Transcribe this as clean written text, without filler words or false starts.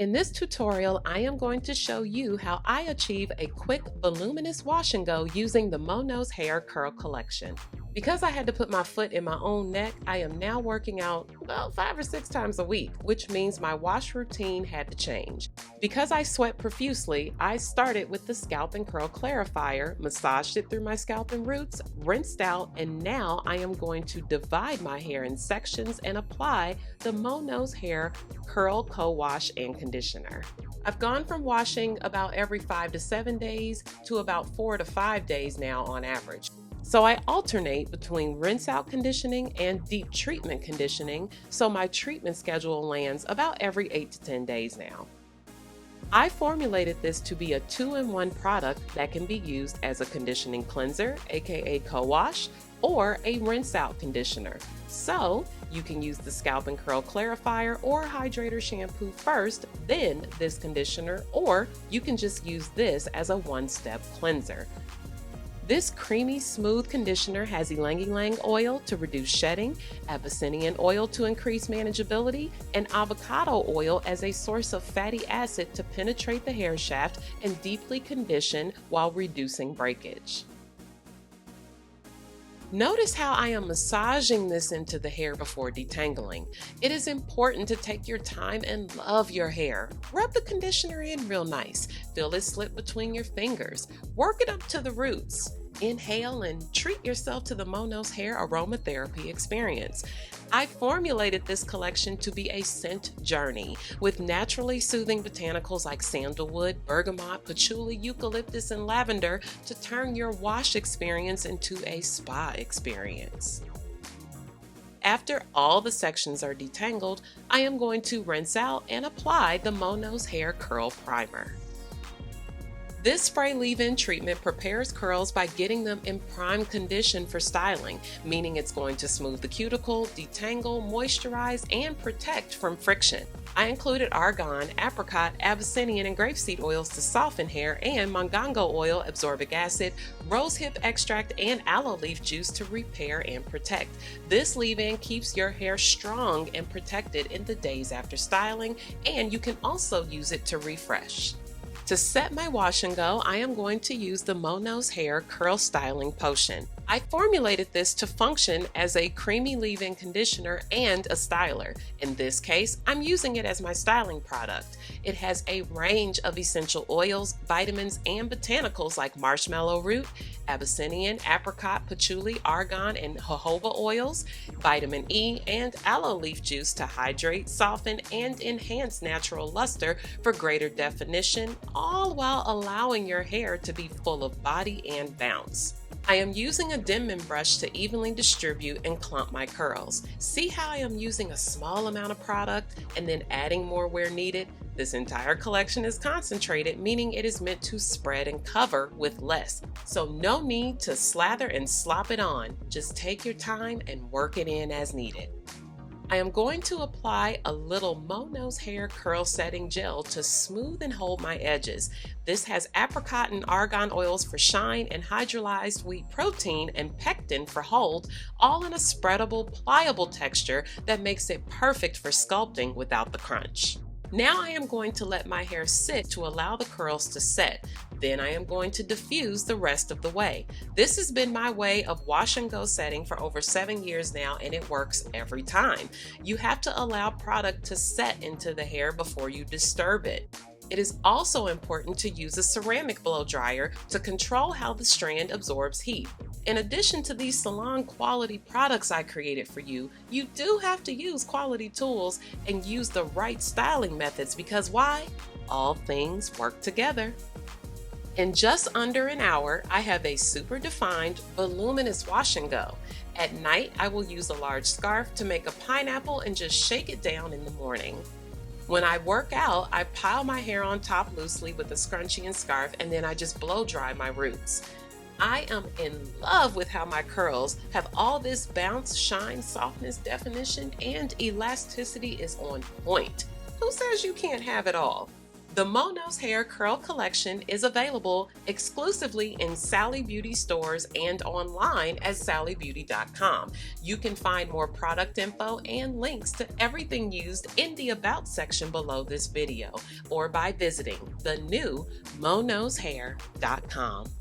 In this tutorial, I am going to show you how I achieve a quick voluminous wash and go using the MoKnowsHair Curl Collection. Because I had to put my foot in my own neck, I am now working out about 5 or 6 times a week, which means my wash routine had to change. Because I sweat profusely, I started with the Scalp and Curl Clarifier, massaged it through my scalp and roots, rinsed out, and now I am going to divide my hair in sections and apply the MoKnowsHair Curl Co-Wash and Conditioner. I've gone from washing about every 5 to 7 days to about 4 to 5 days now on average. So I alternate between rinse out conditioning and deep treatment conditioning, so my treatment schedule lands about every 8 to 10 days now. I formulated this to be a 2-in-1 product that can be used as a conditioning cleanser, aka co-wash, or a rinse out conditioner. So you can use the Scalp and Curl Clarifier or Hydrator shampoo first, then this conditioner, or you can just use this as a one-step cleanser. This creamy, smooth conditioner has ylang-ylang oil to reduce shedding, Abyssinian oil to increase manageability, and avocado oil as a source of fatty acid to penetrate the hair shaft and deeply condition while reducing breakage. Notice how I am massaging this into the hair before detangling. It is important to take your time and love your hair. Rub the conditioner in real nice. Feel it slip between your fingers. Work it up to the roots. Inhale and treat yourself to the MoKnowsHair aromatherapy experience. I formulated this collection to be a scent journey with naturally soothing botanicals like sandalwood, bergamot, patchouli, eucalyptus, and lavender to turn your wash experience into a spa experience. After all the sections are detangled, I am going to rinse out and apply the MoKnowsHair Curl Primer. This spray leave-in treatment prepares curls by getting them in prime condition for styling, meaning it's going to smooth the cuticle, detangle, moisturize, and protect from friction. I included argan, apricot, Abyssinian, and grapeseed oils to soften hair, and mongongo oil, absorbic acid, rosehip extract, and aloe leaf juice to repair and protect. This leave-in keeps your hair strong and protected in the days after styling, and you can also use it to refresh. To set my wash and go, I am going to use the MoKnowsHair Curl Styling Potion. I formulated this to function as a creamy leave-in conditioner and a styler. In this case, I'm using it as my styling product. It has a range of essential oils, vitamins, and botanicals like marshmallow root, Abyssinian, apricot, patchouli, argan, and jojoba oils, vitamin E, and aloe leaf juice to hydrate, soften, and enhance natural luster for greater definition, all while allowing your hair to be full of body and bounce. I am using a Denman brush to evenly distribute and clump my curls. See how I am using a small amount of product and then adding more where needed? This entire collection is concentrated, meaning it is meant to spread and cover with less. So no need to slather and slop it on. Just take your time and work it in as needed. I am going to apply a little MoKnowsHair Curl Setting Gel to smooth and hold my edges. This has apricot and argan oils for shine and hydrolyzed wheat protein and pectin for hold, all in a spreadable, pliable texture that makes it perfect for sculpting without the crunch. Now I am going to let my hair sit to allow the curls to set. Then I am going to diffuse the rest of the way. This has been my way of wash and go setting for over 7 years now, and it works every time. You have to allow product to set into the hair before you disturb it. It is also important to use a ceramic blow dryer to control how the strand absorbs heat. In addition to these salon quality products I created for you, you do have to use quality tools and use the right styling methods because why? All things work together. In just under an hour, I have a super defined, voluminous wash and go. At night, I will use a large scarf to make a pineapple and just shake it down in the morning. When I work out, I pile my hair on top loosely with a scrunchie and scarf, and then I just blow dry my roots. I am in love with how my curls have all this bounce, shine, softness, definition, and elasticity is on point. Who says you can't have it all? The MoKnowsHair Curl Collection is available exclusively in Sally Beauty stores and online at sallybeauty.com. You can find more product info and links to everything used in the About section below this video or by visiting the new MoKnowsHair.com.